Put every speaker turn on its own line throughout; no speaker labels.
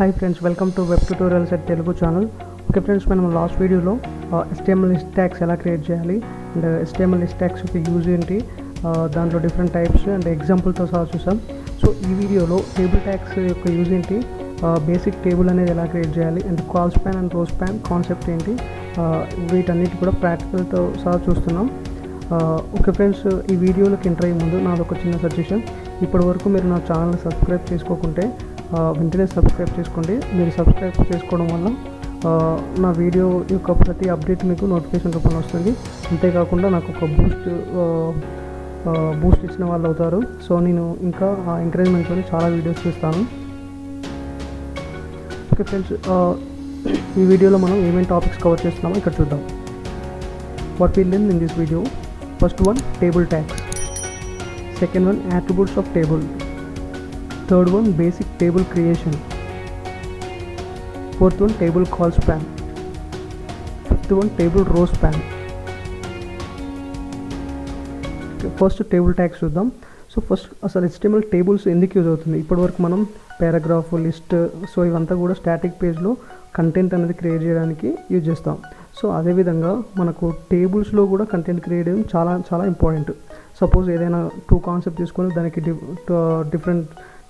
Hi friends, welcome to web tutorials at Telugu channel. Okay friends, మనం last వీడియోలో HTML list tags ఎలా create చేయాలి and HTML list tags యొక్క use ఏంటి, దాంట్లో డిఫరెంట్ టైప్స్ అండ్ ఎగ్జాంపుల్తో సహా చూసాం. సో ఈ వీడియోలో టేబుల్ ట్యాగ్స్ యొక్క యూజ్ ఏంటి, బేసిక్ టేబుల్ అనేది ఎలా క్రియేట్ చేయాలి అండ్ కాల్ స్పాన్ అండ్ రో స్పాన్ కాన్సెప్ట్ ఏంటి, వీటన్నిటి కూడా ప్రాక్టికల్తో సహా చూస్తున్నాం. ఓకే ఫ్రెండ్స్, ఈ వీడియోలోకి ఎంటర్ అయ్యే ముందు నాది ఒక చిన్న సజెషన్. ఇప్పటి వరకు మీరు నా ఛానల్ని సబ్స్క్రైబ్ చేసుకోకుంటే వెంటనే సబ్స్క్రైబ్ చేసుకోండి. మీరు సబ్స్క్రైబ్ చేసుకోవడం వల్ల నా వీడియో యొక్క ప్రతి అప్డేట్ మీకు నోటిఫికేషన్ రూపంలో వస్తుంది. అంతేకాకుండా నాకు ఒక బూస్ట్ ఇచ్చిన వాళ్ళు అవుతారు. సో నేను ఇంకా ఎంకరేజ్మెంట్తో చాలా వీడియోస్ చేస్తాను. ఓకే ఫ్రెండ్స్, ఈ వీడియోలో మనం ఏమేమి టాపిక్స్ కవర్ చేస్తున్నామో ఇక్కడ చూద్దాం. What will learn in this video: first one, table tags. Second one, attributes of table. Third one, basic table creation. Fourth one, table call span. Fifth one, table row span. First table tags చూద్దాం. So first అసలు HTML tables ఎందుకు use అవుతుంది? ఇప్పటివరకు మనం paragraph, list, so ఇవంతా కూడా static పేజ్లో content అనేది క్రియేట్ చేయడానికి యూజ్ చేస్తాం. సో అదేవిధంగా మనకు టేబుల్స్లో కూడా కంటెంట్ క్రియేట్ చేయడం చాలా చాలా ఇంపార్టెంట్. సపోజ్ ఏదైనా టూ కాన్సెప్ట్ తీసుకొని దానికి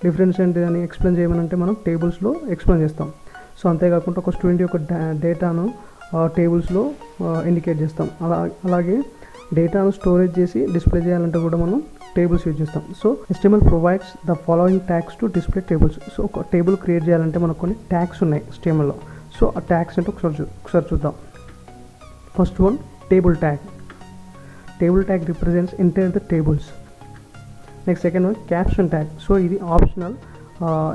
డిఫరెన్స్ ఏంటి అని ఎక్స్ప్లెయిన్ చేయమనంటే మనం టేబుల్స్లో ఎక్స్ప్లెయిన్ చేస్తాం. సో అంతేకాకుండా ఒక స్టూడెంట్ యొక్క డేటాను టేబుల్స్లో ఇండికేట్ చేస్తాం. అలాగే డేటాను స్టోరేజ్ చేసి డిస్ప్లే చేయాలంటే కూడా మనం టేబుల్స్ యూజ్ చేస్తాం. So HTML provides the following tags to display tables. So ఒక టేబుల్ క్రియేట్ చేయాలంటే మనకు కొన్ని ట్యాగ్స్ ఉన్నాయి HTMLలో. సో ఆ ట్యాగ్స్ అంటే ఒకసారి చూద్దాం. First one, table tag. Table tag represents entire the tables. Next second one, caption tag. So ఇది ఆప్షనల్,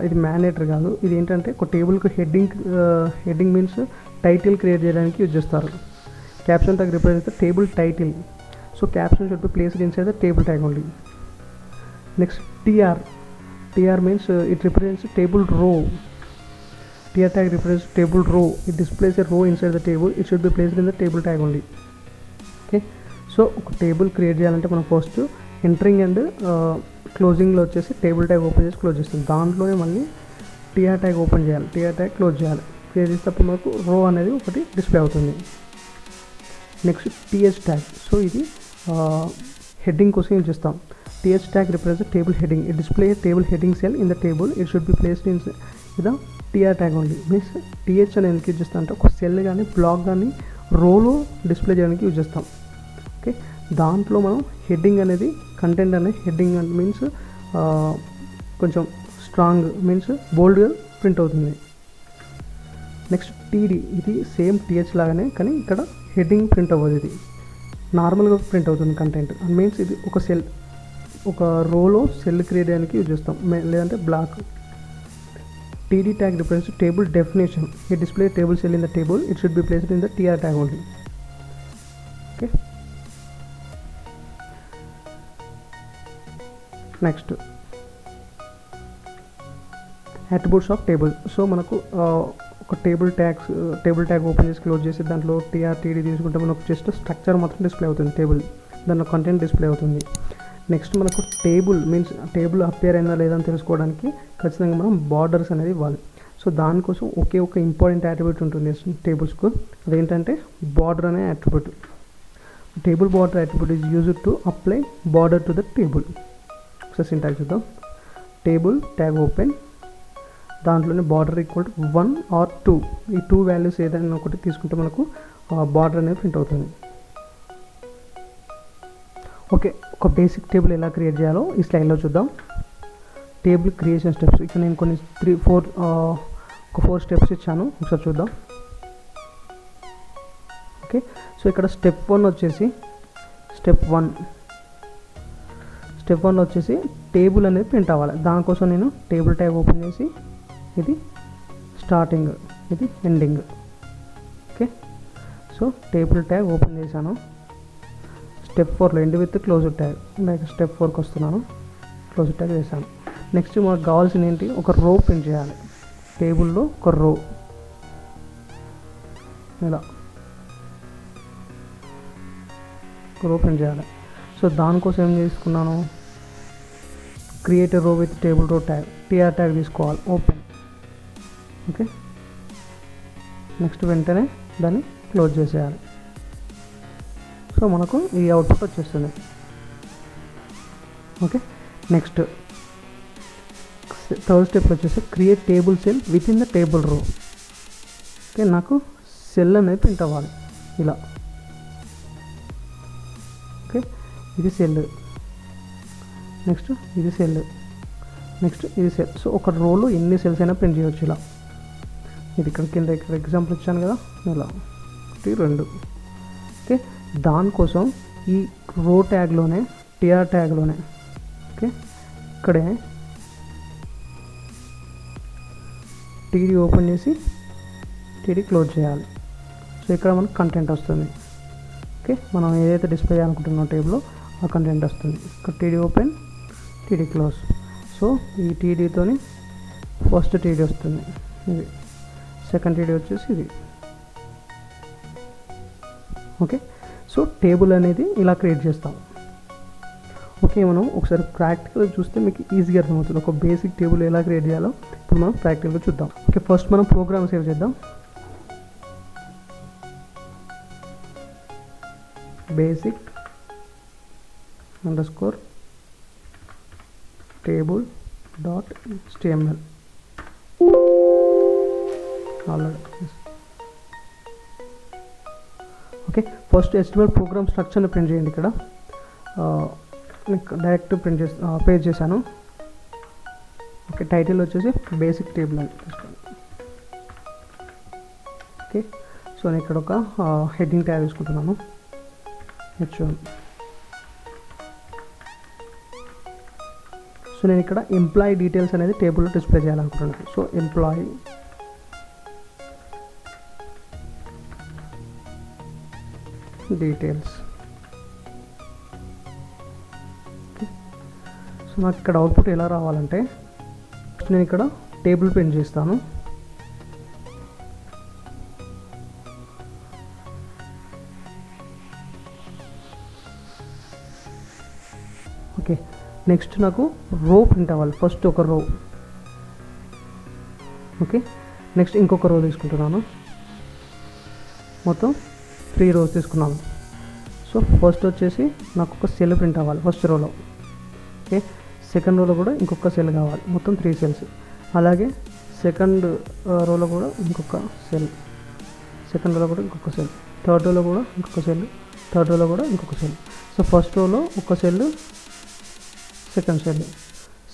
ఇది మ్యాండేటరీ కాదు. ఇది ఏంటంటే ఒక టేబుల్కి హెడ్డింగ్ మీన్స్ టైటిల్ క్రియేట్ చేయడానికి యూజ్ చేస్తారు. Caption tag represents the table title. So caption should be placed inside the table tag only. Next TR means it represents table row. TR tag represents table row. It displays a row inside the table. It should be placed in the table tag only. Okay. So ఒక table create చేయాలంటే మనం first entering and క్లోజింగ్లో వచ్చేసి table tag open చేసి close చేస్తాం. దాంట్లోనే మళ్ళీ TR tag open చేయాలి, TR tag close చేయాలి. క్లియర్ చేసేటప్పుడు మనకు రో అనేది ఒకటి డిస్ప్లే అవుతుంది. Next TH tag. సో ఇది హెడ్డింగ్ కోసం యూజ్ చేస్తాం. TH tag represents table heading. It display table heading cell in the table. It should be placed in the TR tag only. Means TH అని ఎందుకు use చేస్తాం అంటే ఒక cell కానీ black కానీ రోలో డిస్ప్లే చేయడానికి యూజ్ చేస్తాం. ఓకే, దాంట్లో మనం హెడ్డింగ్ అనేది కంటెంట్ అనేది హెడ్డింగ్ మీన్స్ కొంచెం స్ట్రాంగ్ మీన్స్ బోల్డ్గా ప్రింట్ అవుతుంది. Next TD. ఇది సేమ్ TH లాగానే కానీ ఇక్కడ హెడ్డింగ్ ప్రింట్ అవ్వదు, ఇది నార్మల్గా ప్రింట్ అవుతుంది కంటెంట్. అండ్ మీన్స్ ఇది ఒక రోలో సెల్ క్రియేట్ చేయడానికి యూజ్ చేస్తాం, లేదంటే block. TD tag represents table definition. It display table cell in the table. It should be placed in the TR tag only. Okay, next attributes of table. So మనకు ఒక table tag open చేసి close చేసి దాంట్లో TR TD తీసుకుంటే మనకు just structure మాత్రం display అవుతుంది, table దాంట్లో కంటెంట్ డిస్ప్లే అవుతుంది. నెక్స్ట్ మనకు టేబుల్ మీన్స్ టేబుల్ అపేర్ అయిందా లేదా అని తెలుసుకోవడానికి ఖచ్చితంగా మనం బార్డర్స్ అనేది ఇవ్వాలి. సో దానికోసం ఒక ఇంపార్టెంట్ అట్రిబ్యూట్ ఉంటుంది టేబుల్స్కు, అదేంటంటే బార్డర్ అనే attribute. Table border attribute is used to apply border to the table. ఒకసారి సింటాక్స్ చూద్దాం. టేబుల్ ట్యాగ్ ఓపెన్, దాంట్లోనే బార్డర్ ఈక్వల్ టు 1 or 2. ఈ 2 వాల్యూస్ ఏదైనా ఒకటి తీసుకుంటే మనకు బార్డర్ అనేది ప్రింట్ అవుతుంది. ఓకే, ఒక బేసిక్ టేబుల్ ఎలా క్రియేట్ చేయాలో ఈ స్లైడ్లో చూద్దాం. Table creation steps. ఇక్కడ నేను కొన్ని 4 స్టెప్స్ ఇచ్చాను, ఒకసారి చూద్దాం. ఓకే, సో ఇక్కడ స్టెప్ 1 వచ్చేసి టేబుల్ అనేది ప్రింట్ అవ్వాలి. దానికోసం నేను టేబుల్ ట్యాగ్ ఓపెన్ చేసి ఇది స్టార్టింగ్, ఇది ending. Okay, so table tag open చేశాను. స్టెప్ 4లో end with close tag. Next step 4కి వస్తున్నాను, క్లోజ్ ట్యాగ్ వేసాను. నెక్స్ట్ మనకు కావాల్సింది ఏంటి, ఒక రో ప్రింట్ చేయాలి. టేబుల్లో ఒక రో ఇలా ఒక రో ప్రింట్ చేయాలి. సో దానికోసం ఏం చేసుకున్నాను, క్రియేట్ రో విత్ టేబుల్ రో ట్యాగ్, TR ట్యాగ్ తీసుకోవాలి, ఓపెన్. ఓకే, నెక్స్ట్ వెంటనే దాన్ని క్లోజ్ చేసేయాలి. సో మనకు ఈ అవుట్పుట్ వచ్చేస్తుంది. ఓకే, నెక్స్ట్ థర్డ్ స్టెప్ వచ్చేసి create table cell with in the table రో. ఓకే, నాకు సెల్ అనేది ప్రింట్ అవ్వాలి ఇలా. ఓకే, ఇది సెల్, నెక్స్ట్ ఇది సెల్, నెక్స్ట్ ఇది సెల్. సో ఒక రోలో ఎన్ని సెల్స్ అయినా ప్రింట్ చేయవచ్చు ఇలా. ఇది ఇక్కడ ఎగ్జాంపుల్ ఇచ్చాను కదా, ఇలా 1 2. ఓకే, దానికోసం ఈ రో ట్యాగ్లోనే టిఆర్ ట్యాగ్లోనే ఓకే ఇక్కడే టీడీ ఓపెన్ చేసి టీడీ క్లోజ్ చేయాలి. సో ఇక్కడ మనకు కంటెంట్ వస్తుంది. ఓకే, మనం ఏదైతే డిస్ప్లే చేయాలనుకుంటున్నాం టేబుల్లో ఆ కంటెంట్ వస్తుంది. ఇక్కడ TD open, TD close. So ఈ టీడీతోని ఫస్ట్ టీడీ వస్తుంది, ఇది సెకండ్ టీడీ వచ్చేసి ఇది. ఓకే, సో టేబుల్ అనేది ఇలా క్రియేట్ చేస్తాం. ఓకే, మనం ఒకసారి ప్రాక్టికల్గా చూస్తే మీకు ఈజీగా అర్థమవుతుంది. ఒక బేసిక్ టేబుల్ ఎలా క్రియేట్ చేయాలో ఇప్పుడు మనం ప్రాక్టికల్గా చూద్దాం. ఓకే, ఫస్ట్ మనం ప్రోగ్రామ్ సేవ్ చేద్దాం. Basic _ table.html already. Okay, first HTML program స్ట్రక్చర్ని ప్రింట్ చేయండి. ఇక్కడ డైరెక్ట్ ప్రింట్ పేజ్ చేశాను. ఓకే, టైటిల్ వచ్చేసి బేసిక్ టేబుల్ అని తీసుకోండి. ఓకే, సో నేను ఇక్కడ ఒక హెడ్డింగ్ ట్యాగ్ తీసుకుంటున్నాను, H1. సో నేను ఇక్కడ ఎంప్లాయీ డీటెయిల్స్ అనేది టేబుల్లో డిస్ప్లే చేయాలనుకుంటున్నాను. So employee details. సో నాకు ఇక్కడ అవుట్పుట్ ఎలా రావాలంటే నేను ఇక్కడ టేబుల్ ప్రింట్ చేస్తాను. ఓకే, నెక్స్ట్ నాకు రో ప్రింట్ అవ్వాలి. ఫస్ట్ ఒక రో. ఓకే, నెక్స్ట్ ఇంకొక రో తీసుకుంటున్నాను. మొత్తం 3 రోస్ తీసుకున్నాను. సో ఫస్ట్ వచ్చేసి నాకు ఒక సెల్ ప్రింట్ అవ్వాలి ఫస్ట్ రోలో. ఓకే, సెకండ్ రోలో కూడా ఇంకొక సెల్ కావాలి, మొత్తం 3 సెల్స్. అలాగే సెకండ్ రోలో కూడా ఇంకొక సెల్, సెకండ్ రోలో కూడా ఇంకొక సెల్, థర్డ్ రోలో కూడా ఇంకొక సెల్, థర్డ్ రోలో కూడా ఇంకొక సెల్. సో ఫస్ట్ రోలో ఒక సెల్, సెకండ్ సెల్,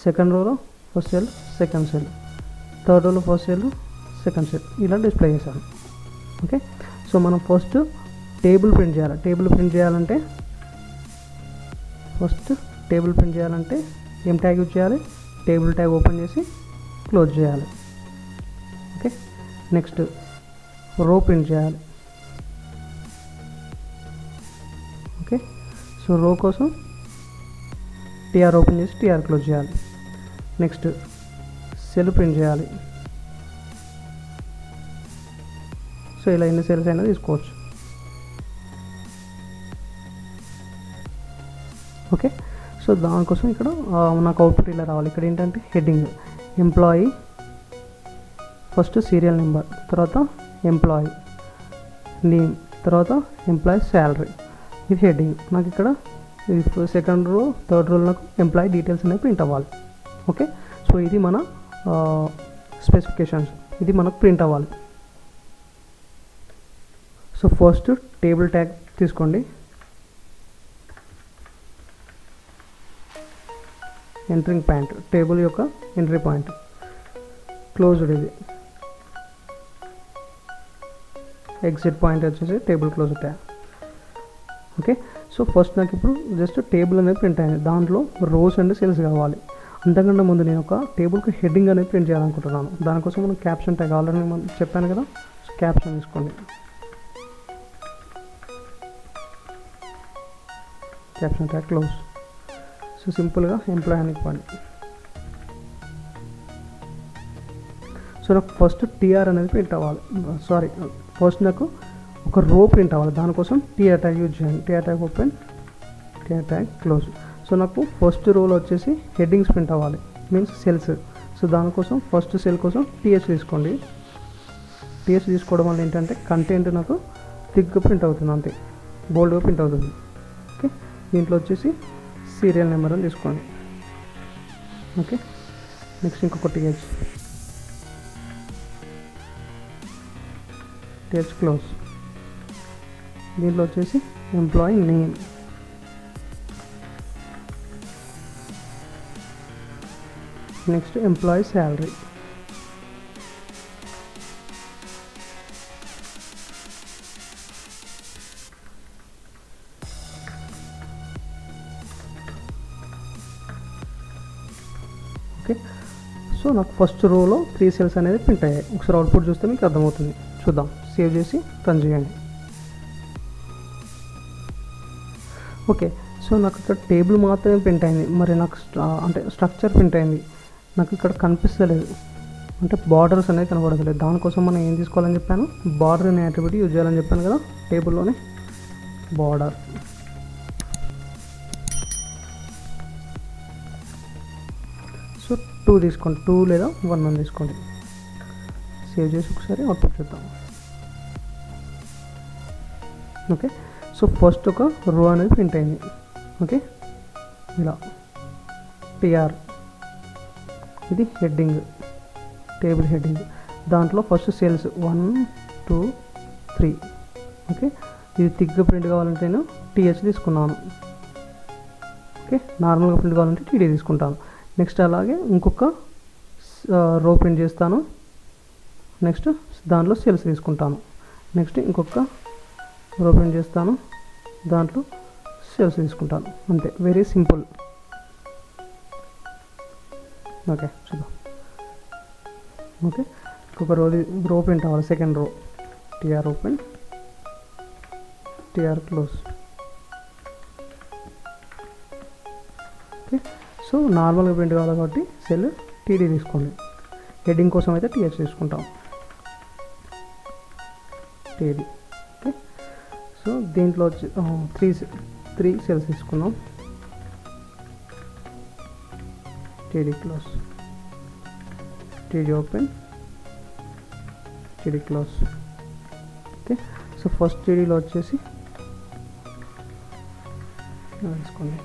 సెకండ్ రోలో first cell, second cell, third రోలో ఫస్ట్ సెల్, సెకండ్ సెల్, ఇలా డిస్ప్లే చేశాను. ఓకే, సో మనం ఫస్ట్ టేబుల్ ప్రింట్ చేయాలి. టేబుల్ ప్రింట్ చేయాలంటే ఫస్ట్ టేబుల్ ప్రింట్ చేయాలంటే ఏం ట్యాగ్ యూజ్ చేయాలి? టేబుల్ ట్యాగ్ ఓపెన్ చేసి క్లోజ్ చేయాలి. ఓకే, నెక్స్ట్ రో ప్రింట్ చేయాలి. ఓకే, సో రో కోసం టీఆర్ ఓపెన్ చేసి టీఆర్ క్లోజ్ చేయాలి. నెక్స్ట్ సెల్ ప్రింట్ చేయాలి. సో ఇలా ఎన్ని సెల్స్ అయినా తీసుకోవచ్చు. ఓకే, సో దానికోసం ఇక్కడ నాకు అవుట్పుట్ ఇలా రావాలి. ఇక్కడ ఏంటంటే heading employee, first serial number, తర్వాత ఎంప్లాయీ నేమ్, తర్వాత ఎంప్లాయీ శాలరీ. ఇది హెడ్డింగ్. నాకు ఇక్కడ సెకండ్ రో, థర్డ్ రోలో నాకు ఎంప్లాయీ డీటెయిల్స్ అనేవి ప్రింట్ అవ్వాలి. ఓకే, సో ఇది మన స్పెసిఫికేషన్స్, ఇది మనకు ప్రింట్ అవ్వాలి. సో ఫస్ట్ టేబుల్ ట్యాగ్ తీసుకోండి, ఎంట్రింగ్ పాయింట్, టేబుల్ యొక్క ఎంట్రీ పాయింట్, క్లోజ్డ్, ఇది ఎగ్జిట్ పాయింట్ వచ్చేసి table close tag. Okay, so first నాకు ఇప్పుడు జస్ట్ టేబుల్ అనేది ప్రింట్ అయింది, దాంట్లో రోస్ అండ్ సెల్స్ కావాలి. అంతకంటే ముందు నేను ఒక టేబుల్కి హెడ్డింగ్ అనేది ప్రింట్ చేయాలనుకుంటున్నాను. దానికోసం మనం క్యాప్షన్ ట్యాగ్ ఆల్రెడీ మనం చెప్పాను కదా, క్యాప్షన్ తీసుకోండి, క్యాప్షన్ ట్యాగ్ క్లోజ్. సో సింపుల్గా ఎంప్లాయీ అని ఇవ్వండి. సో నాకు ఫస్ట్ టీఆర్ అనేది ప్రింట్ అవ్వాలి, ఫస్ట్ నాకు ఒక రో ప్రింట్ అవ్వాలి. దానికోసం టీఆర్ ట్యాగ్ యూజ్ చేయండి. TR tag open, TR tag close. So నాకు ఫస్ట్ రోలో వచ్చేసి హెడ్డింగ్స్ ప్రింట్ అవ్వాలి, మీన్స్ సెల్స్. సో దానికోసం ఫస్ట్ సెల్ కోసం టీహెచ్ తీసుకోండి, టీఎస్ తీసుకోవడం వల్ల ఏంటంటే కంటెంట్ నాకు థిక్గా ప్రింట్ అవుతుంది, అంతే బోల్డ్గా ప్రింట్ అవుతుంది. ఓకే, దీంట్లో వచ్చేసి సీరియల్ నెంబర్ అని తీసుకోండి. ఓకే, నెక్స్ట్ ఇంకొక టీహెచ్ క్లోజ్. దీంట్లో వచ్చేసి employee name, next employee salary, okay. So నాకు ఫస్ట్ రోలో 3 సెల్స్ అనేది ప్రింట్ అయ్యాయి. ఒకసారి అవుట్పుట్ చూస్తే మీకు అర్థమవుతుంది. చూద్దాం, సేవ్ చేసి రన్ చేయండి. ఓకే, సో నాకు ఇక్కడ టేబుల్ మాత్రమే ప్రింట్ అయింది, మరి నాకు అంటే స్ట్రక్చర్ ప్రింట్ అయింది, నాకు ఇక్కడ కనిపిస్తలేదు, అంటే బార్డర్స్ అనేది కనబడలేదు. దానికోసం మనం ఏం తీసుకోవాలని చెప్పాను, బార్డర్ అనే అట్రిబ్యూట్ యూజ్ చేయాలని చెప్పాను కదా, టేబుల్లోనే బార్డర్. సో 2 తీసుకోండి, 2 లేదా 1 అని తీసుకోండి. సేవ్ చేసి ఒకసారి అవుట్పుట్ చూద్దాం. ఓకే, సో ఫస్ట్ ఒక రో అనేది ప్రింట్ అయింది. ఓకే, ఇలా టిఆర్, ఇది హెడ్డింగ్, టేబుల్ హెడ్డింగ్. దాంట్లో ఫస్ట్ సెల్స్ 1 2 3. ఓకే, ఇది థిక్గా ప్రింట్ కావాలంటే నేను టీహెచ్ తీసుకున్నాను. ఓకే, నార్మల్గా ప్రింట్ కావాలంటే టీడీ తీసుకుంటాను. నెక్స్ట్ అలాగే ఇంకొక రో ప్రింట్ చేస్తాను. నెక్స్ట్ దాంట్లో సెల్స్ తీసుకుంటాను. నెక్స్ట్ ఇంకొక రో ప్రింట్ చేస్తాను, దాంట్లో సెల్స్ తీసుకుంటాను. అంతే, వెరీ సింపుల్. ఓకే, చూద్దాం. ఓకే, ఇంకొక రో ప్రింట్ అవ్వాలి, second row. TR open, TR close. Okay, so నార్మల్గా ప్రింట్ కావాలి కాబట్టి సెల్ టీడీ తీసుకోండి. హెడ్డింగ్ కోసం అయితే టీహెచ్ తీసుకుంటాం, టీడీ. ఓకే, సో దీంట్లో వచ్చి 3 సెల్స్ తీసుకున్నాం. TD close, TD open, TD close. Okay, so first టీడీలో వచ్చేసి తీసుకోండి.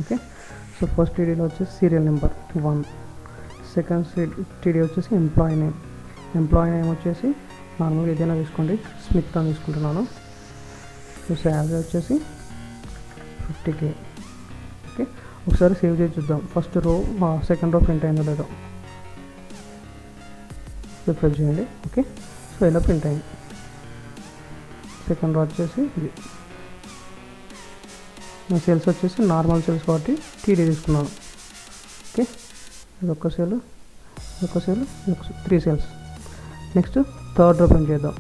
ఓకే, సో ఫస్ట్ టీడీలో వచ్చేసి సీరియల్ నెంబర్ 1. సెకండ్ టీడీ వచ్చేసి ఎంప్లాయీ నేమ్. ఎంప్లాయీ నేమ్ వచ్చేసి నార్మల్గా ఏదైనా తీసుకోండి, స్మిత్ అని తీసుకుంటున్నాను. సో శాలరీ వచ్చేసి 50K. ఓకే, ఒకసారి సేవ్ చేసి చూద్దాం, first row second row print అయిందో లేదో. రిఫ్రెష్ చేయండి. ఓకే, సో ఇలా ప్రింట్ అయింది. సెకండ్ రో వచ్చేసి ఇది. నా సెల్స్ వచ్చేసి నార్మల్ సెల్స్ కాబట్టి టీడీ తీసుకున్నాను. ఓకే, ఇదొక సెల్, ఇదొక cell, 3 cells. Next third row print చేద్దాం.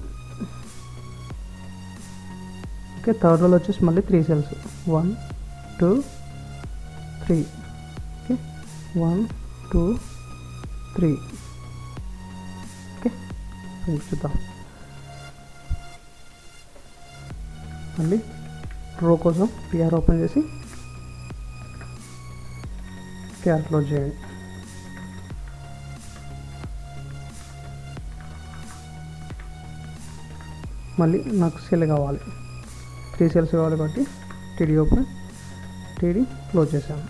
ఓకే, థర్డ్ రోలో వచ్చేసి మళ్ళీ 3 సెల్స్, 1 2 3. ఓకే, 1 2 3. ఓకే, ప్రింట్ చూద్దాం. మళ్ళీ రో కోసం టిఆర్ ఓపెన్ చేసి టిఆర్ క్లోజ్ చేయండి. మళ్ళీ నాకు సెల్ కావాలి, 3 సెల్స్ కావాలి కాబట్టి టీడీ ఓపెన్, టీడీ క్లోజ్ చేశాను.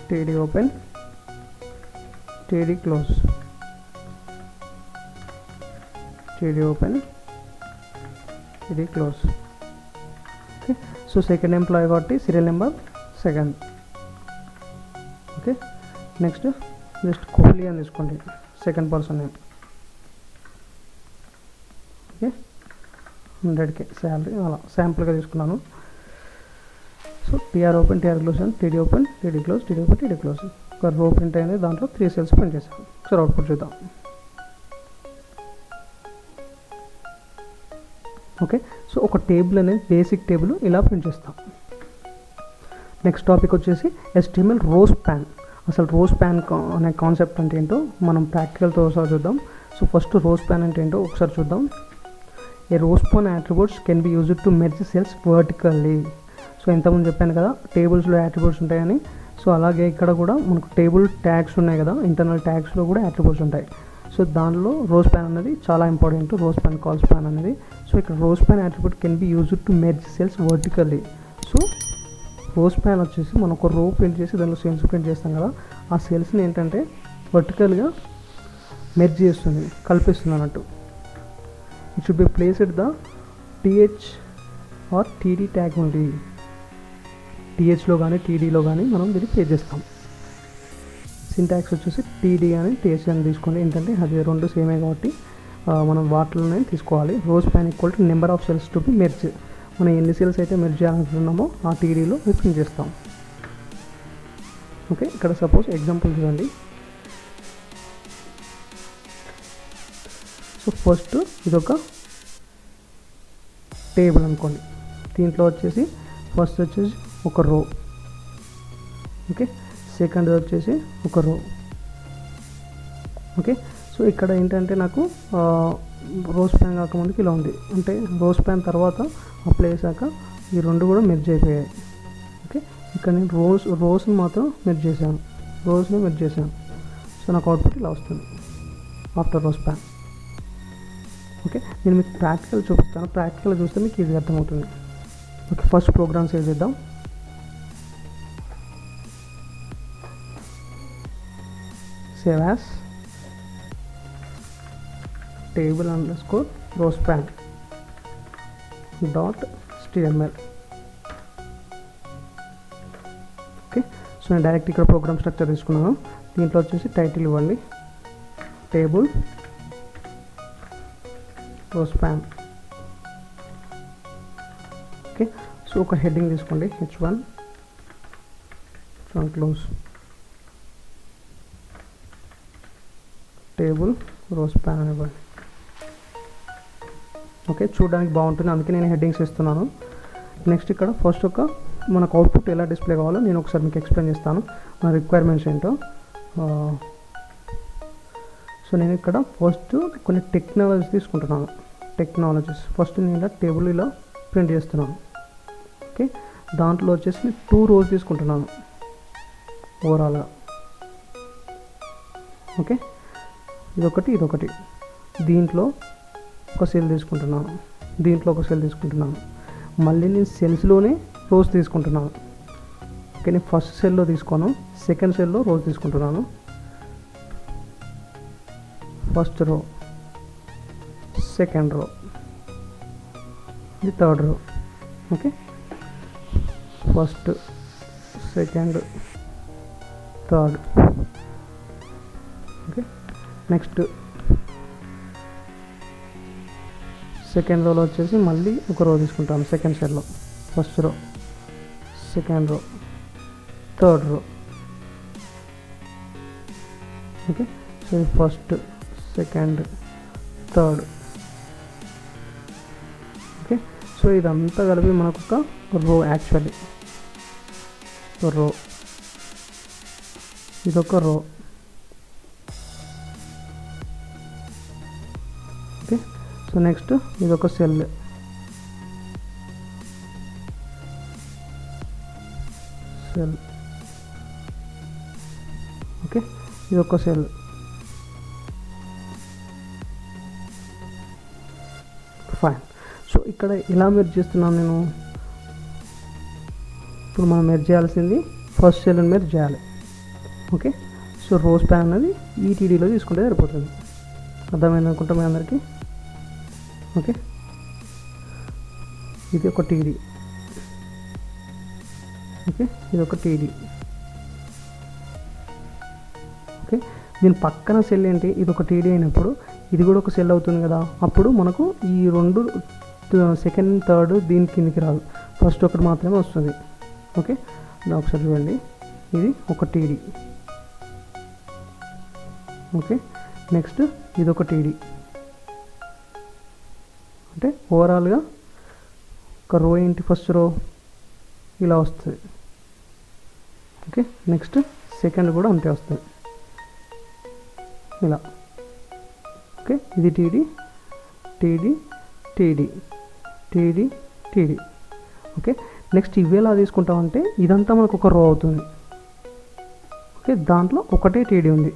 TD open, TD close, TD open, TD close. Okay, so second employee కాబట్టి serial number 2. Okay, next just Kohli అని తీసుకోండి, second person name. Okay, 100K salary, అలా శాంపుల్గా తీసుకున్నాను. So TR open, TR close, TD open, TD close, TD open, TD close. ఒక row print అయింది, దాంట్లో 3 cells print చేశాను. ఒకసారి అవుట్పుట్ చూద్దాం. ఓకే, సో ఒక టేబుల్ అనేది బేసిక్ టేబుల్ ఇలా ప్రింట్ చేస్తాం. నెక్స్ట్ టాపిక్ వచ్చేసి HTML రో స్పాన్. అసలు రో స్పాన్ అనే కాన్సెప్ట్ అంటే ఏంటో మనం ప్రాక్టికల్తో ఒకసారి చూద్దాం. సో ఫస్ట్ రో స్పాన్ అంటే ఏంటో ఒకసారి చూద్దాం. ఏ రో span attributes can be used to merge cells vertically. So ఇంతకుముందు చెప్పాను కదా టేబుల్స్లో అట్రిబ్యూట్స్ ఉంటాయని. సో అలాగే ఇక్కడ కూడా మనకు టేబుల్ ట్యాగ్స్ ఉన్నాయి కదా, ఇంటర్నల్ ట్యాగ్స్లో కూడా అట్రిబ్యూట్స్ ఉంటాయి. సో దానిలో రోస్ ప్యాన్ అనేది చాలా important, rowspan colspan అనేది. సో ఇక్కడ rowspan attribute can be used to merge cells vertically. So rowspan వచ్చేసి మనం ఒక రో ప్రింట్ చేసి దానిలో సెల్స్ ప్రింట్ చేస్తాం కదా, ఆ సెల్స్ని ఏంటంటే వర్టికల్గా మెర్జ్ చేస్తుంది, కలిపిస్తుంది అన్నట్టు. It should be placed the TH or TD tag ఉంది. టీహెచ్లో కానీ టీడీలో కానీ మనం దీన్ని ప్లేస్ చేస్తాం. సింటాక్స్ వచ్చేసి టీడీ అని టీహెచ్ అని తీసుకోండి, ఏంటంటే అది రెండు సేమే కాబట్టి మనం వాటిలోనే తీసుకోవాలి. Rowspan equal to number of cells to be merge. మనం ఎన్ని సెల్స్ అయితే మెర్జ్ చేయాలనుకుంటున్నామో ఆ టీడీలో ప్రింట్ చేస్తాం. ఓకే, ఇక్కడ సపోజ్ ఎగ్జాంపుల్ చూడండి. సో ఫస్ట్ ఇదొక టేబుల్ అనుకోండి, దీంట్లో వచ్చేసి ఫస్ట్ వచ్చేసి ఒక రో, ఓకే, సెకండ్ వచ్చేసి ఒక రో. ఓకే, సో ఇక్కడ ఏంటంటే నాకు రోస్ ప్యాన్ కాకముందుకు ఇలా ఉంది, అంటే రోస్ ప్యాన్ తర్వాత అప్లై చేశాక ఈ రెండు కూడా మెర్జ్ అయిపోయాయి. ఓకే, ఇక్కడ నేను రోస్ని మాత్రం మెర్జ్ చేశాను, సో నాకు అవుట్పుట్ ఇలా వస్తుంది ఆఫ్టర్ రోస్ ప్యాన్. ఓకే, నేను మీకు ప్రాక్టికల్ చూపిస్తాను, ప్రాక్టికల్ చూస్తే మీకు ఈజీగా అర్థమవుతుంది. ఓకే, ఫస్ట్ ప్రోగ్రామ్ సేవ్ చేద్దాం. Save as table underscore rowspan .html. Okay, so నేను డైరెక్ట్ ఇక్కడ ప్రోగ్రామ్ స్ట్రక్చర్ తీసుకున్నాను. దీంట్లో వచ్చేసి టైటిల్ ఇవ్వండి, table rowspan. Okay, so ఒక హెడ్డింగ్ తీసుకోండి, H1 front close table rowspan అని ఇవ్వండి. ఓకే, చూడడానికి బాగుంటుంది, అందుకే నేను హెడ్డింగ్స్ ఇస్తున్నాను. నెక్స్ట్ ఇక్కడ ఫస్ట్ ఒక మనకు అవుట్పుట్ ఎలా డిస్ప్లే కావాలో నేను ఒకసారి మీకు ఎక్స్ప్లెయిన్ చేస్తాను, మన రిక్వైర్మెంట్స్ ఏంటో. సో నేను ఇక్కడ ఫస్ట్ కొన్ని టెక్నాలజీస్ తీసుకుంటున్నాను. ఫస్ట్ నేను ఇలా టేబుల్ ఇలా ప్రింట్ చేస్తున్నాను. ఓకే, దాంట్లో వచ్చేసి 2 rows తీసుకుంటున్నాను ఓవరాల్గా. ఓకే, ఇదొకటి దీంట్లో ఒక సెల్ తీసుకుంటున్నాను, మళ్ళీ నేను సెల్స్లోనే రోస్ తీసుకుంటున్నాను. ఓకే, నేను ఫస్ట్ సెల్లో తీసుకోను, సెకండ్ సెల్లో రోస్ తీసుకుంటున్నాను. ఫస్ట్ రో, సెకండ్ రో, ఇది third row. Okay, first, second, third. Okay, next second రోలో వచ్చేసి మళ్ళీ ఒక రో తీసుకుంటాను, సెకండ్ సెల్లో first row, second row, third row. Okay, so first, second, third. Okay, so ఇదంతా కలిపి మనకు ఒక రో, యాక్చువల్లీ రో, ఇదొక రో. ఓకే, సో నెక్స్ట్ ఇదొక సెల్, ఓకే, ఇదొక సెల్. ఫైన్. సో ఇక్కడ ఎలా మెర్జ్ చేస్తున్నాను నేను, ఇప్పుడు మనం మెర్జ్ చేయాల్సింది ఫస్ట్ సెల్ని మెర్జ్ చేయాలి. ఓకే, సో రోస్ ప్యాన్ అనేది ఈటీడీలో తీసుకుంటే సరిపోతుంది. అర్థమైంది అనుకుంటా మీ అందరికీ. ఓకే, ఇది ఒక టీడీ. ఓకే, ఇది ఒక టీడీ. ఓకే, దీని పక్కన సెల్ ఏంటి, ఇది ఒక టీడీ అయినప్పుడు ఇది కూడా ఒక సెల్ అవుతుంది కదా, అప్పుడు మనకు ఈ రెండు సెకండ్, థర్డ్ దీని కిందికి రాదు, ఫస్ట్ ఒకటి మాత్రమే వస్తుంది. ఓకే, ఒకసారి చూడండి, ఇది ఒక టీడీ. ఓకే, నెక్స్ట్ ఇది ఒక టీడీ. అంటే ఓవరాల్గా ఒక రో ఏంటి, ఫస్ట్ రో ఇలా వస్తుంది. ఓకే, నెక్స్ట్ సెకండ్ కూడా అంతే వస్తుంది ఇలా. ఓకే, ఇది TD, TD, TD, TD, TD. Okay, next ఇవి ఎలా తీసుకుంటామంటే ఇదంతా మనకు ఒక రో అవుతుంది. ఓకే, దాంట్లో ఒకటే టీడీ ఉంది.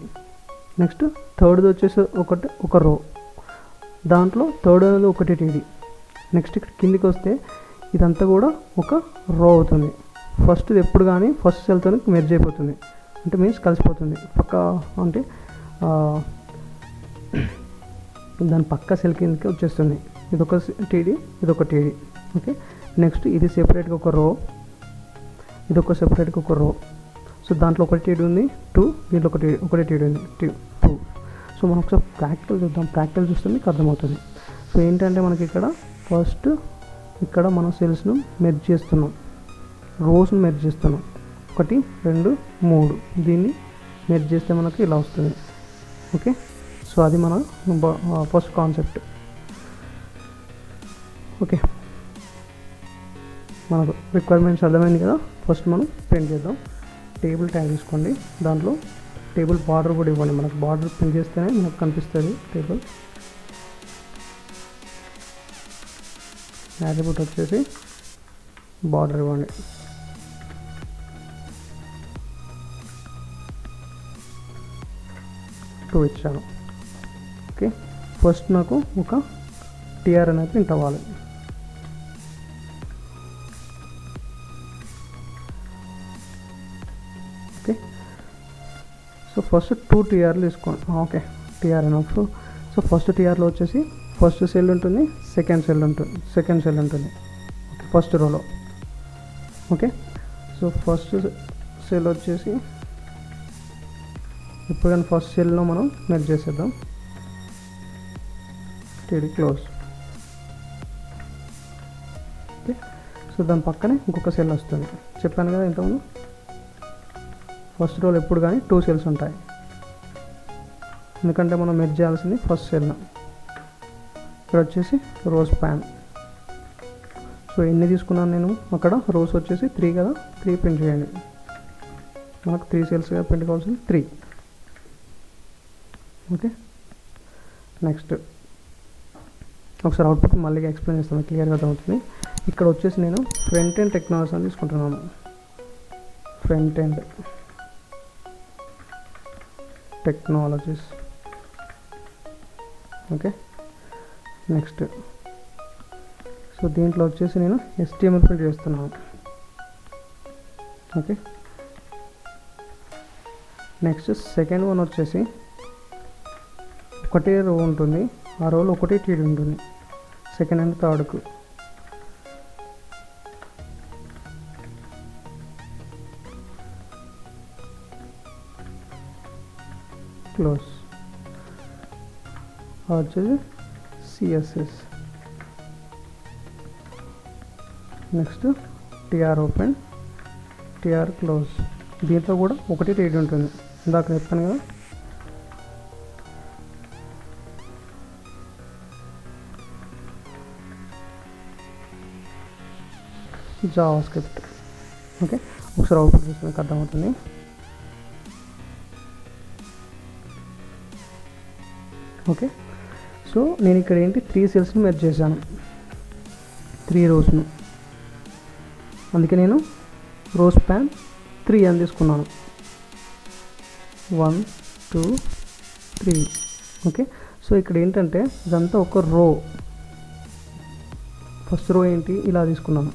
నెక్స్ట్ థర్డ్ది వచ్చేసి ఒక రో, దాంట్లో థర్డ్ అనేది ఒకటి టీడీ. నెక్స్ట్ ఇక్కడ కిందికి వస్తే ఇదంతా కూడా ఒక రో అవుతుంది. ఫస్ట్ది ఎప్పుడు కానీ ఫస్ట్ సెల్తో మెర్జ్ అయిపోతుంది, అంటే మీన్స్ కలిసిపోతుంది పక్క, అంటే దాని పక్క సెల్ కిందకి వచ్చేస్తుంది. ఇదొక టీడీ, ఇదొక టీడీ. ఓకే, నెక్స్ట్ ఇది సెపరేట్గా ఒక రో, ఇదొక సెపరేట్గా ఒక రో. సో దాంట్లో ఒకటి టీడీ ఉంది 2, దీంట్లో ఒకటి టీడీ ఉంది 2. సో మనం ఒకసారి ప్రాక్టికల్ చూద్దాం. ప్రాక్టికల్ చూస్తే మీకు అర్థమవుతుంది. సో ఏంటంటే మనకి ఇక్కడ ఫస్ట్ ఇక్కడ మనం సెల్స్ను మెర్జ్ చేస్తున్నాం, రోస్ను మెర్జ్ చేస్తున్నాం. 1 2 3 దీన్ని మెర్జ్ చేస్తే మనకి ఇలా వస్తుంది. ఓకే, సో అది మన ఫస్ట్ కాన్సెప్ట్. ఓకే, మనకు రిక్వైర్మెంట్స్ అర్థమైంది కదా. ఫస్ట్ మనం ప్రింట్ చేద్దాం. టేబుల్ ట్యాగ్ తీసుకోండి, దాంట్లో టేబుల్ బార్డర్ కూడా ఇవ్వండి. మనకు బార్డర్ ప్రింట్ చేస్తేనే మనకు కనిపిస్తుంది టేబుల్. యాట్రిబ్యూట్ వచ్చేసి బార్డర్ ఇవ్వండి. టూ ఇచ్చాను. ఓకే, ఫస్ట్ నాకు ఒక టిఆర్ అనేది ప్రింట్ అవ్వాలి. ఓకే, సో ఫస్ట్ 2 టీఆర్లు తీసుకోండి. Okay, TR enough. So first టీఆర్లో వచ్చేసి ఫస్ట్ సెల్ ఉంటుంది, సెకండ్ సెల్ ఉంటుంది. ఓకే, ఫస్ట్ రోలో. ఓకే, సో ఫస్ట్ సెల్ వచ్చేసి ఇప్పుడు కానీ ఫస్ట్ సెల్లో మనం మెర్జ్ చేసేద్దాం. TD close. ఓకే, సో దాని పక్కనే ఇంకొక సెల్ వస్తుంది. చెప్పాను కదా ఇంతకుముందు, ఫస్ట్ రోల్ ఎప్పుడు కానీ 2 సెల్స్ ఉంటాయి, ఎందుకంటే మనం మెర్జ్ చేయాల్సింది ఫస్ట్ సెల్. ఇక్కడ వచ్చేసి రోజ్ ప్యాన్. సో ఎన్ని తీసుకున్నాను నేను అక్కడ, రోస్ వచ్చేసి 3 కదా, 3 ప్రింట్ చేయండి. మనకు 3 సెల్స్గా ప్రింట్ కావాల్సింది 3. ఓకే, నెక్స్ట్ ఒకసారి అవుట్పుట్ మళ్ళీ ఎక్స్ప్లెయిన్ చేస్తాను, క్లియర్గా అర్థమవుతుంది. ఇక్కడ వచ్చేసి నేను ఫ్రంట్ ఎండ్ టెక్నాలజీ అని తీసుకుంటున్నాను. Front end technologies. Okay, next so దీంట్లో వచ్చేసి నేను HTML ప్రింట్ చేస్తున్నాను. ఓకే, నెక్స్ట్ సెకండ్ వన్ వచ్చేసి ఒకటే రో ఉంటుంది, ఆ రోలో ఒకటే టీడీ ఉంటుంది సెకండ్ అండ్ థర్డ్కు. క్లోజ్. వచ్చేసి CSS. Next TR open, TR close. దీంట్లో కూడా ఒకటి టీడీ ఉంటుంది, ఇందాక చెప్పాను కదా. JavaScript. ఓకే, ఒకసారి అవుట్పుట్ చూస్తే మీకు అర్థమవుతుంది. ఓకే, సో నేను ఇక్కడ ఏంటి 3 సెల్స్ని మెర్జ్ చేశాను, 3 రోస్ను. అందుకే నేను రోస్ ప్యాన్ 3 అని తీసుకున్నాను. 1 2 3. ఓకే, సో ఇక్కడ ఏంటంటే ఇదంతా ఒక రో. ఫస్ట్ రో ఏంటి ఇలా తీసుకున్నాను.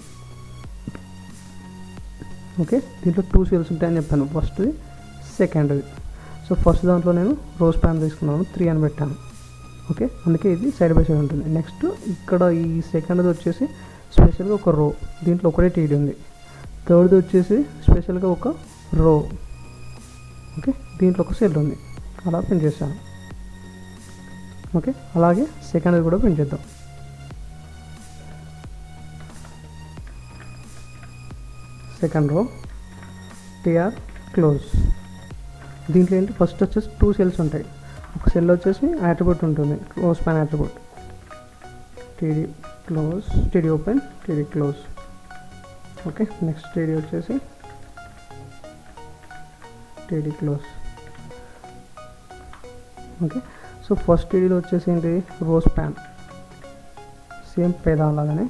ఓకే, దీంట్లో 2 సెల్స్ ఉంటాయని చెప్పాను, ఫస్ట్ది సెకండ్ది. సో ఫస్ట్ దాంట్లో నేను రోజ్ ప్యాన్ తీసుకున్నాను, 3 అని పెట్టాను. ఓకే, అందుకే ఇది సైడ్ బై సైడ్ ఉంటుంది. నెక్స్ట్ ఇక్కడ ఈ సెకండ్ది వచ్చేసి స్పెషల్గా ఒక రో, దీంట్లో ఒకటే టీడీ ఉంది. థర్డ్ది వచ్చేసి స్పెషల్గా ఒక రో. ఓకే, దీంట్లో ఒక సెల్ ఉంది, అలా ప్రింట్ చేశాను. ఓకే, అలాగే సెకండ్ది కూడా ప్రింట్ చేద్దాం. Second row, TR close. దీంట్లో ఏంటి ఫస్ట్ వచ్చేసి 2 సెల్స్ ఉంటాయి. ఒక సెల్ వచ్చేసి యాట్రిబ్యూట్ ఉంటుంది, colspan attribute. TD close, TD open, TD close. Okay, next TD వచ్చేసి TD close. Okay, so first టీడీలో వచ్చేసి ఏంటి రోజ్ ప్యాన్, సేమ్ పేదా లాగానే.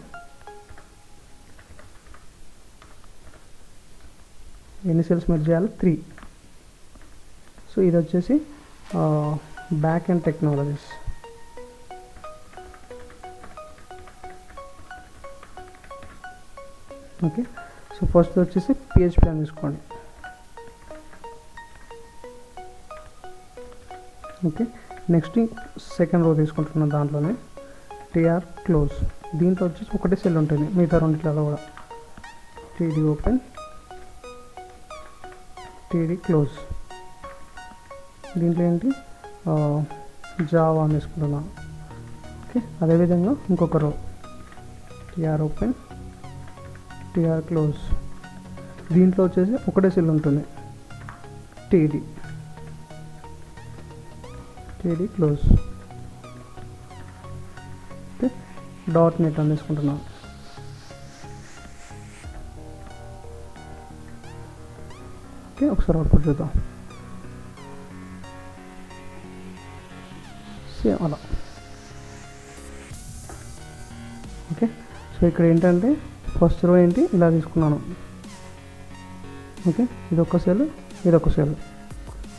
ఎన్ని సెల్స్ మెర్జ్ చేయాలి 3. సో ఇది వచ్చేసి back end technologies. Okay, so first వచ్చేసి PHP అని తీసుకోండి. ఓకే, నెక్స్ట్ సెకండ్ రో తీసుకుంటున్నాను, దాంట్లోనే TR క్లోజ్. దీంట్లో వచ్చేసి ఒకటే సెల్ ఉంటుంది, మిగతా రెండిట్లలో కూడా TD ఓపెన్, TD క్లోజ్. దీంట్లో ఏంటి జావా అని తీసుకుంటున్నాను. ఓకే, అదేవిధంగా ఇంకొక రో TR ఓపెన్, TR క్లోజ్. దీంట్లో వచ్చేసి ఒకటే సెల్ ఉంటుంది, TD క్లోజ్. ఓకే, .NET అని తీసుకుంటున్నాను. ఓకే, ఒకసారి అవుట్పుట్ చూద్దాం. సేమ్ అలా. ఓకే, సో ఇక్కడ ఏంటంటే ఫస్ట్ రో ఏంటి ఇలా తీసుకున్నాను. ఓకే, ఇదొక సెల్, ఇదొక cell.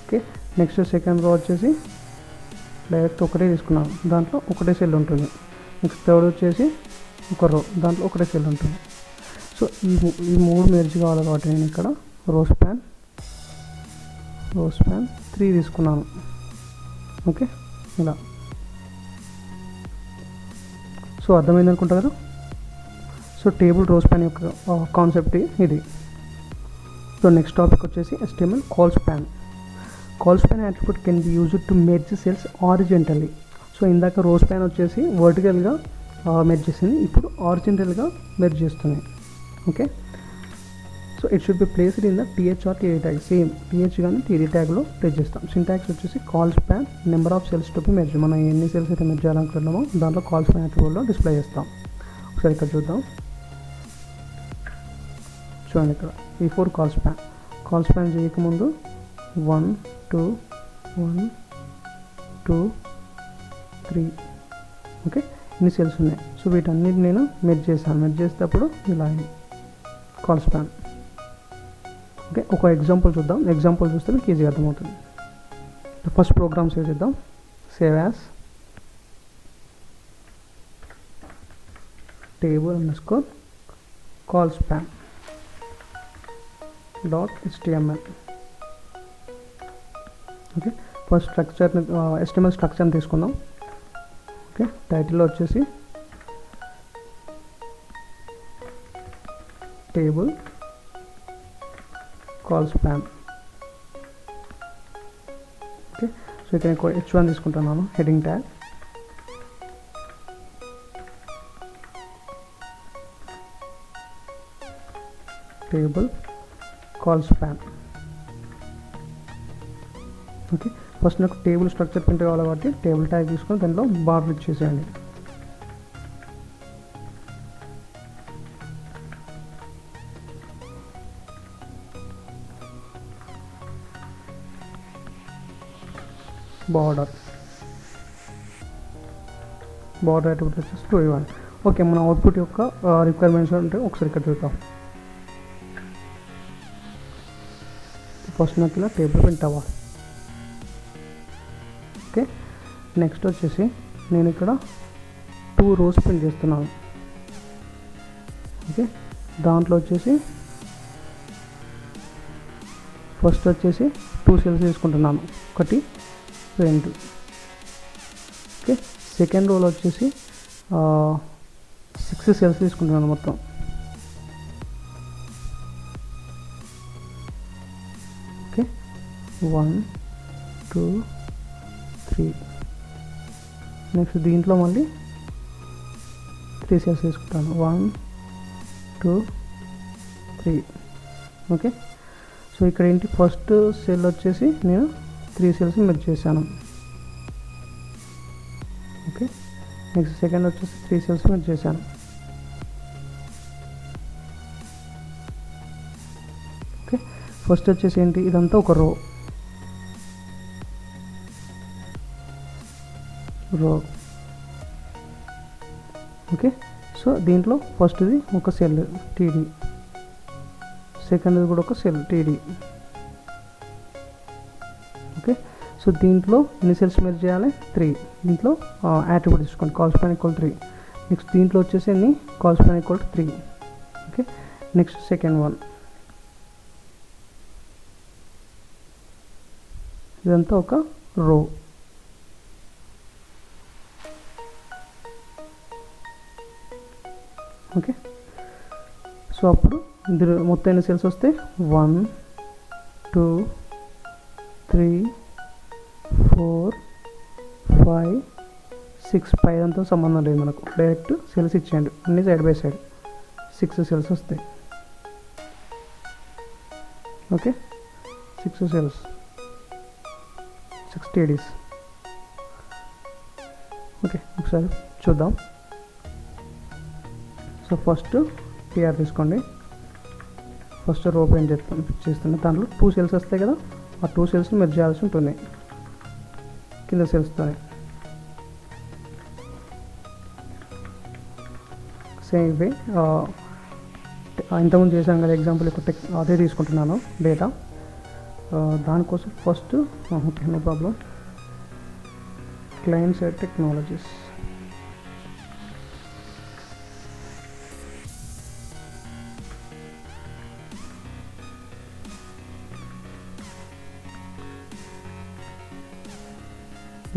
Okay, next second row వచ్చేసి డైరెక్ట్ ఒకటే తీసుకున్నాను, దాంట్లో ఒకటే సెల్ ఉంటుంది. నెక్స్ట్ థర్డ్ వచ్చేసి ఒక రో, దాంట్లో ఒకటే సెల్ ఉంటుంది. సో ఈ మూడు మెర్జ్ కావాలి కాబట్టి నేను ఇక్కడ రో స్పాన్ 3 తీసుకున్నాను. ఓకే, ఇలా. సో అర్థమైంది అనుకుంటా కదా. సో టేబుల్ రో స్పాన్ యొక్క కాన్సెప్ట్ ఇది. సో నెక్స్ట్ టాపిక్ వచ్చేసి HTML colspan. Colspan attribute can be used to merge cells horizontally. So ఇందాక రో స్పాన్ వచ్చేసి వర్టికల్గా మెర్జ్ చేసింది, ఇప్పుడు హారిజాంటల్గా మెర్జ్ చేస్తుంది. Okay, so it should be placed in the TH or TD tag. Same TH కానీ TD ట్యాగ్లో place చేస్తాం. సింటాక్స్ వచ్చేసి colspan number of cells to be merge. మనం ఎన్ని సెల్స్ అయితే మెర్జ్ చేయాలనుకుంటున్నామో దాంట్లో కాల్ స్పాన్ అట్రిబ్యూట్లో డిస్ప్లే చేస్తాం. ఒకసారి ఇక్కడ చూద్దాం. చూడండి, ఇక్కడ ఈ 4 కాల్ స్పాన్ చేయకముందు 1 2 1 2 3. ఓకే, ఇన్ని సెల్స్ ఉన్నాయి. సో వీటన్నిటి నేను మెర్జ్ చేస్తాను. మెర్జ్ చేసేటప్పుడు ఇలా కాల్ స్పాన్. ఓకే, ఒక ఎగ్జాంపుల్ చూద్దాం. ఎగ్జాంపుల్ చూస్తే మీకు ఈజీగా అర్థమవుతుంది. ఫస్ట్ ప్రోగ్రామ్ సేవ్ చేద్దాం. Save as table_call span .html. Okay, first స్ట్రక్చర్ని HTML స్ట్రక్చర్ని తీసుకుందాం. ఓకే, టైటిల్లో వచ్చేసి table colspan. Okay, so ఇక్కడ నేను H1 తీసుకుంటున్నాను, heading tag. Table colspan. Okay, first నాకు టేబుల్ స్ట్రక్చర్ ప్రింట్ కావాలి కాబట్టి టేబుల్ ట్యాగ్ తీసుకొని దాంట్లో బార్డర్ ఇచ్చేసేయండి. బార్డర్ అట్రిబ్యూట్ వచ్చేసి 2 ఇవ్వండి. ఓకే, మన అవుట్పుట్ యొక్క రిక్వైర్మెంట్స్ అంటే ఒకసారి ఇక్కడ చూద్దాం. ఫస్ట్ నాకు ఇలా టేబుల్ ప్రింట్ అవ్వాలి. ఓకే, నెక్స్ట్ వచ్చేసి నేను ఇక్కడ 2 రోస్ ప్రింట్ చేస్తున్నాను. ఓకే, దాంట్లో వచ్చేసి ఫస్ట్ వచ్చేసి 2 సెల్స్ తీసుకుంటున్నాను, 1 2. ఓకే, సెకండ్ రోలో వచ్చేసి 6 సెల్స్ తీసుకుంటున్నాను మొత్తం. ఓకే, 1 2 3. నెక్స్ట్ దీంట్లో మళ్ళీ 3 సెల్స్ తీసుకుంటాను, 1 2 3. ఓకే, సో ఇక్కడ ఏంటి ఫస్ట్ సెల్ వచ్చేసి నేను 3 సెల్స్ మెర్జ్ చేశాను. ఓకే, నెక్స్ట్ సెకండ్ వచ్చేసి 3 సెల్స్ మెర్జ్ చేశాను. ఓకే, ఫస్ట్ వచ్చేసి ఏంటి ఇదంతా ఒక రో. ఓకే, సో దీంట్లో ఫస్ట్ది ఒక సెల్ TD, సెకండ్ది కూడా ఒక సెల్ TD. ఓకే, సో దీంట్లో ఎన్ని సెల్స్ మెర్జ్ చేయాలి? 3. దీంట్లో యాట్రిబ్యూట్ తీసుకోండి, కాల్ స్పాన్ ఈక్వల్ 3. నెక్స్ట్ దీంట్లో వచ్చేసి ఎన్ని? Call span equal 3. Okay, next second one, ఇదంతా ఒక రో. ఓకే, సో అప్పుడు ఇందులో మొత్తం ఎన్ని సెల్స్ వస్తే 1 2 3 4 5 6. పైదంతా సంబంధం లేదు మనకు, డైరెక్ట్ సెల్స్ ఇచ్చేయండి అన్ని సైడ్ బై సైడ్. 6 సెల్స్ వస్తాయి. Okay, 6 cells, 6 TDs. ఓకే, ఒకసారి చూద్దాం. సో ఫస్ట్ టీఆర్ తీసుకోండి. ఫస్ట్ రో పెయింట్ చేస్తున్నా, దాంట్లో 2 సెల్స్ వస్తాయి కదా, ఆ 2 సెల్స్ని మీరు చేయాల్సి ఉంటుంది కింద సెల్స్తో. సేమ్ వే ఇంతకుముందు చేశాను కదా ఎగ్జాంపుల్, ఇప్పుడు అదే తీసుకుంటున్నాను డేటా. దానికోసం first okay, no problem, client side technologies.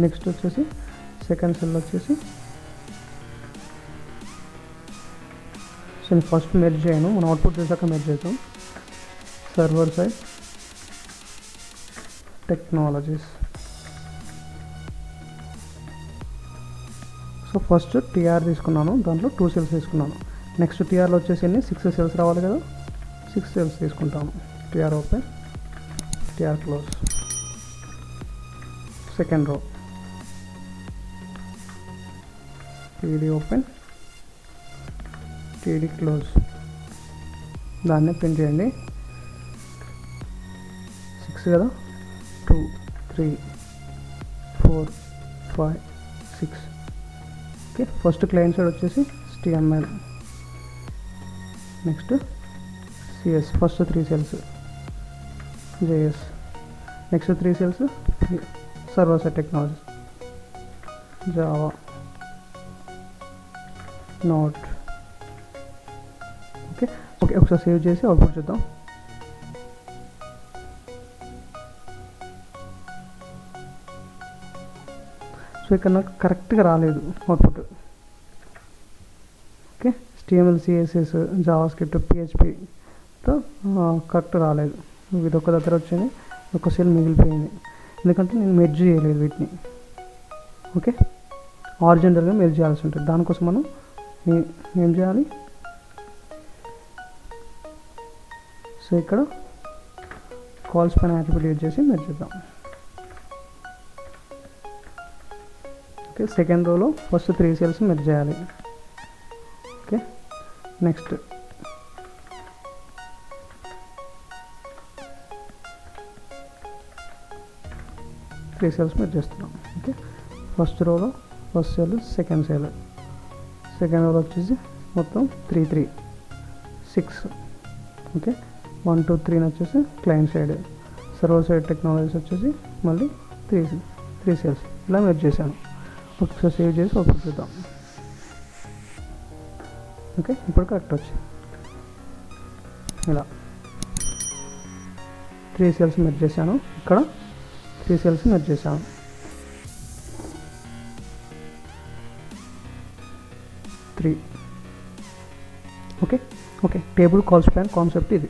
Next వచ్చేసి సెకండ్ సెల్ వచ్చేసి, సో నేను ఫస్ట్ మెర్జ్ చేయను, మనం అవుట్పుట్ చేశాక మెర్జ్ చేద్దాం. Server side technologies. So first TR తీసుకున్నాను, దాంట్లో 2 సెల్స్ తీసుకున్నాను. నెక్స్ట్ టీఆర్లో వచ్చేసి 6 సెల్స్ రావాలి కదా, 6 సెల్స్ తీసుకుంటాము. TR open, TR close. Second row TD open, TD close. దాన్ని ప్రింట్ చేయండి. 6 కదా, 2 3 4 5 6. ఓకే, ఫస్ట్ క్లయింట్ సైడ్ వచ్చేసి HTML, next CS, first 3 cells JS, next 3 cells server side technology, Java, node. Okay okay, ఒకసారి save చేసి output చూద్దాం. సో ఇక్కడ నాకు కరెక్ట్గా రాలేదు output. Okay, HTML CSS JavaScript PHPతో కరెక్ట్ రాలేదు. ఇది ఒక దగ్గర వచ్చింది, ఒక సెల్ మిగిలిపోయింది, ఎందుకంటే నేను మెర్జ్ చేయలేదు వీటిని. ఓకే, హారిజాంటల్గా మెర్జ్ చేయాల్సి ఉంటుంది. దానికోసం మనం ఏం చేయాలి? సో ఇక్కడ కాల్ స్పాన్ యాట్రిబ్యూట్ యూజ్ చేసి మెర్జ్ చేద్దాం. ఓకే, సెకండ్ రోలో ఫస్ట్ 3 సెల్స్ మెర్జ్ చేయాలి. Okay, next three cells merge చేస్తున్నాం. ఓకే, ఫస్ట్ రోలో first cell, second cell, second రోలో వచ్చేసి మొత్తం 3 3 6. ఓకే, 1 2 3 వచ్చేసి client side, server side technologies వచ్చేసి మళ్ళీ 3 సెల్స్ ఇలా మెర్జ్ చేశాను. ఒకసారి సేవ్ చేసి అవుట్పుట్ చూద్దాం. ఓకే, ఇప్పుడు కరెక్ట్ వచ్చి ఇలా 3 సెల్స్ మెర్జ్ చేశాను, ఇక్కడ 3 సెల్స్ మెర్జ్ చేశాను. Okay okay, table call span concept ఇది.